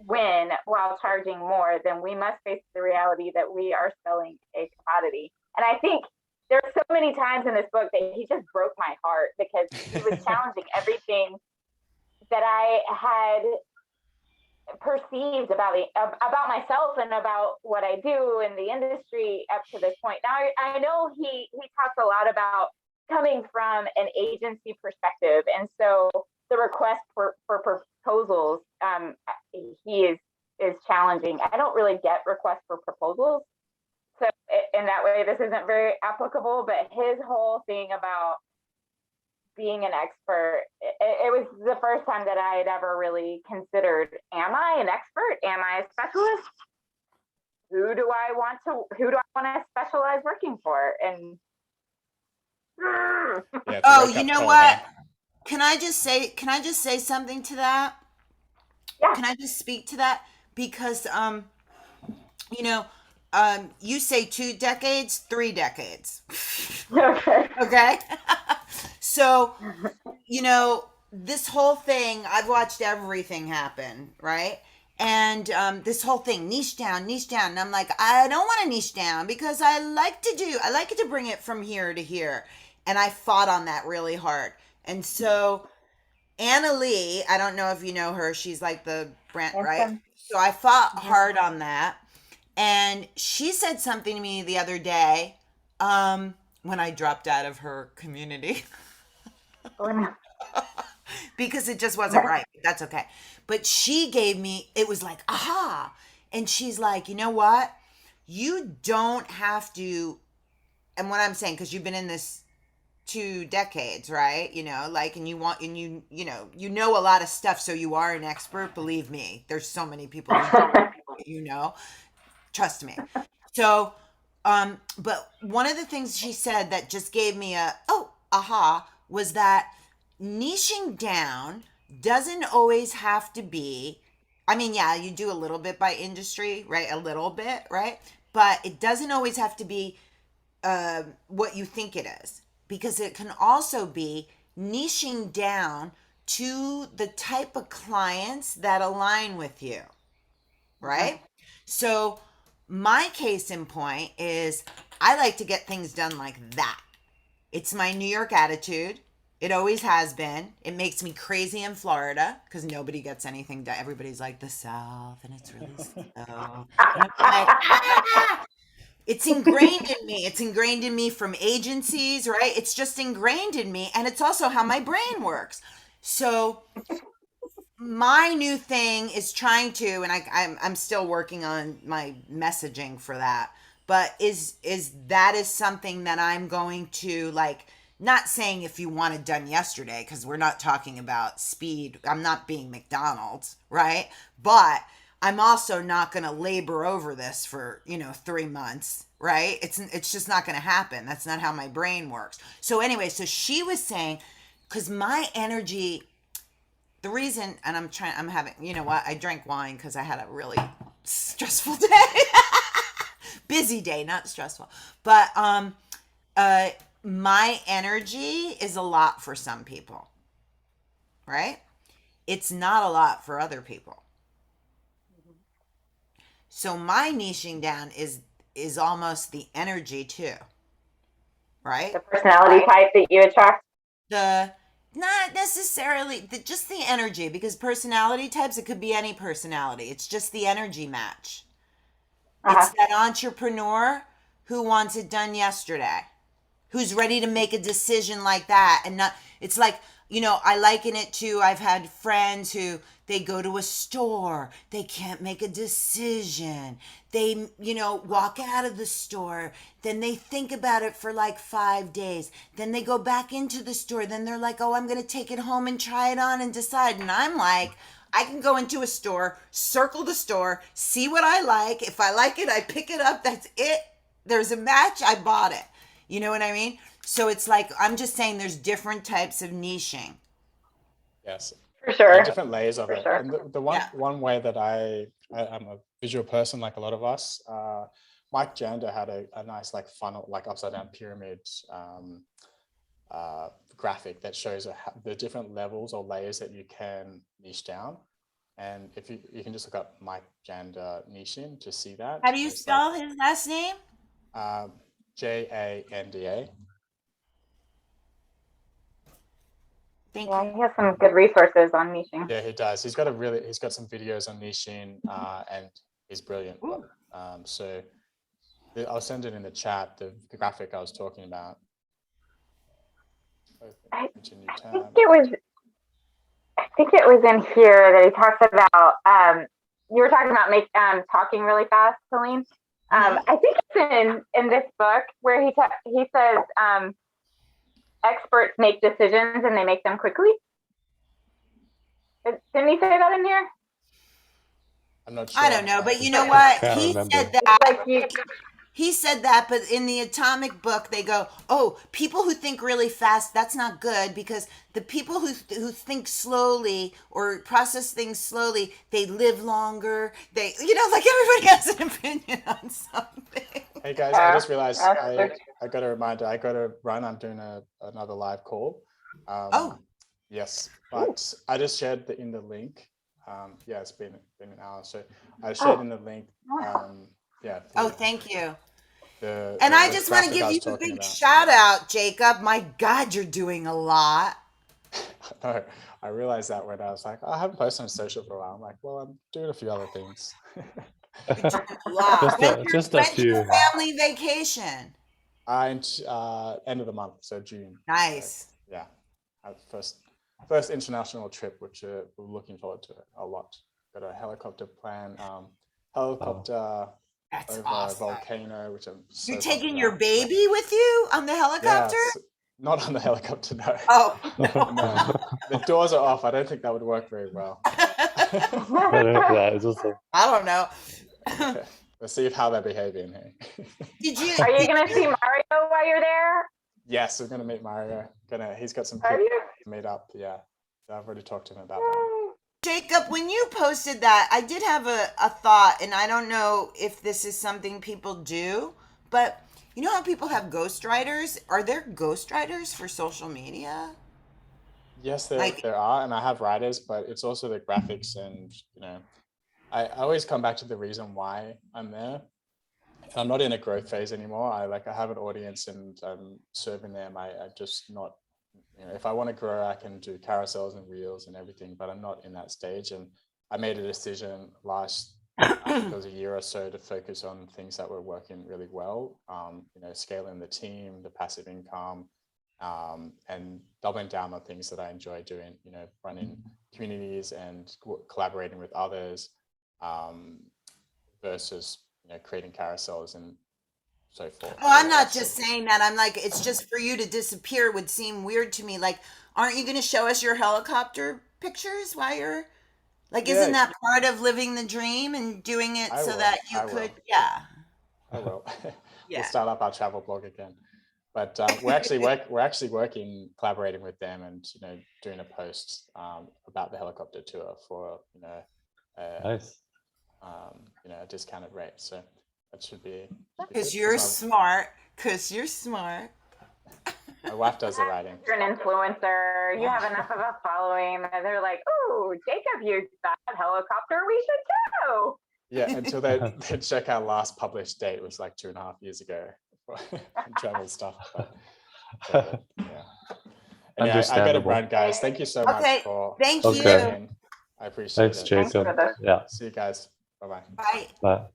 win while charging more, then we must face the reality that we are selling a commodity. And I think there are so many times in this book that he just broke my heart because he was challenging everything that I had perceived about myself and about what I do in the industry up to this point. Now I know he talks a lot about coming from an agency perspective, and so the request for proposals he is challenging. I don't really get requests for proposals, so in that way this isn't very applicable. But his whole thing about being an expert, it was the first time that I had ever really considered, am I an expert? Am I a specialist? Who do I want to specialize working for? And oh, you know what? Can I just say something to that? Yeah. Can I just speak to that? Because you say 2 decades, 3 decades. Okay. So, this whole thing, I've watched everything happen, right? And this whole thing, niche down. And I'm like, I don't want to niche down because I like to bring it from here to here. And I fought on that really hard. And so Anna Lee, I don't know if you know her. She's like the brand, right? So I fought hard on that. And she said something to me the other day when I dropped out of her community. Because it just wasn't right. That's okay. But she gave me, it was like, aha. And she's like, you know what? You don't have to, and what I'm saying, because you've been in this 2 decades, right? And you know a lot of stuff, so you are an expert. Believe me, there's so many people trust me. So, but one of the things she said that just gave me aha, was that niching down doesn't always have to be, I mean, yeah, you do a little bit by industry, right? A little bit, right? But it doesn't always have to be what you think it is, because it can also be niching down to the type of clients that align with you, right? Mm-hmm. So my case in point is I like to get things done like that. It's my New York attitude. It always has been. It makes me crazy in Florida because nobody gets anything done. Everybody's like the South and it's really slow. And I'm like, ah! It's ingrained in me. It's ingrained in me from agencies, right? It's just ingrained in me. And it's also how my brain works. So my new thing is trying to, and I'm still working on my messaging for that, but is something that I'm going to, like, not saying if you want it done yesterday, because we're not talking about speed. I'm not being McDonald's, right? But I'm also not going to labor over this for, 3 months. right? It's just not going to happen. That's not how my brain works. So anyway, so she was saying, because my energy, the reason, and I'm having, you know what? I drank wine because I had a really stressful day, busy day, not stressful. But my energy is a lot for some people, right? It's not a lot for other people. So my niching down is almost the energy too, right? The personality type that you attract. The not necessarily just the energy, because personality types, it could be any personality. It's just the energy match. It's that entrepreneur who wants it done yesterday, who's ready to make a decision like that. And not, it's like, you know, I liken it to, I've had friends who, they go to a store, they can't make a decision. They, you know, walk out of the store, then they think about it for like 5 days. Then they go back into the store, then they're like, oh, I'm going to take it home and try it on and decide. And I'm like, I can go into a store, circle the store, see what I like. If I like it, I pick it up. That's it. There's a match, I bought it. You know what I mean? So it's like, I'm just saying there's different types of niching. Yes. For sure. Different layers of it. Sure. And the one way that I'm a visual person, like a lot of us, Mike Janda had a nice like funnel, like upside down pyramid graphic that shows the different levels or layers that you can niche down. And if you can just look up Mike Janda niching to see that. How do you spell his last name? Janda. Thank Yeah, you. he has some good resources on niching. Yeah, he does. He's got some videos on niching, and he's brilliant. So I'll send it in the chat, the graphic I was talking about. I think it was in here that he talks about, you were talking about talking really fast, Colleen. I think it's in this book where he says, experts make decisions and they make them quickly. Didn't he say that in here? I'm not sure. I don't know, but you know what? He said that. Like he said that, but in the Atomic book, they go, oh, people who think really fast, that's not good, because the people who think slowly or process things slowly, they live longer. They, you know, like everybody has an opinion on something. Hey guys, I just realized I got a reminder. I got to run. I'm doing another live call. Yes, but I just shared in the link. Yeah, it's been an hour, so I shared in the link. Yeah. Oh, thank you. And I just want to give you a big shout out, Jacob. My God, you're doing a lot. No, I realized that when I was like, I haven't posted on social for a while. I'm like, well, I'm doing a few other things. Wow. Just a few. Family vacation. End of the month, so June. Nice. So, yeah, first international trip, which we're looking forward to a lot. Got a helicopter plan. Helicopter over awesome. a volcano, which I'm so You're taking your baby with you on the helicopter? Yeah, not on the helicopter, no. Oh, no. No. The doors are off. I don't think that would work very well. I don't know. Let's see how they're behaving here. Are you going to see Mario while you're there? Yes, we're going to meet Mario. He's got some people to meet up. Yeah, I've already talked to him about that. Jacob, when you posted that, I did have a thought, and I don't know if this is something people do, but you know how people have ghostwriters? Are there ghostwriters for social media? Yes, there are, and I have writers, but it's also the graphics, and you know, I always come back to the reason why I'm there. I'm not in a growth phase anymore. I have an audience, and I'm serving them. I'm just not. You know, if I want to grow, I can do carousels and reels and everything, but I'm not in that stage. And I made a decision I think it was a year or so, to focus on things that were working really well. You know, scaling the team, the passive income, and doubling down on things that I enjoy doing. You know, running communities and collaborating with others, versus creating carousels and so forth. Oh, I'm not just saying that. I'm like, it's just for you to disappear would seem weird to me. Like, aren't you going to show us your helicopter pictures while you're like, isn't that part of living the dream and doing it that you could? Yeah. I will. Yeah. start up our travel blog again. But we're actually working, collaborating with them, and doing a post about the helicopter tour for Nice. a discounted rate. So that should be Because good, you're smart. Because you're smart. my wife does the writing. You're an influencer. You have enough of a following that they're like, oh, Jacob used that helicopter. We should too. Yeah, until they check our last published date was like 2.5 years ago for travel stuff. But yeah. Anyway, I better run, guys. Thank you so much for thank you. joining in. I appreciate Thanks, it. Jacob. Yeah. See you guys. Bye-bye. Bye. Bye.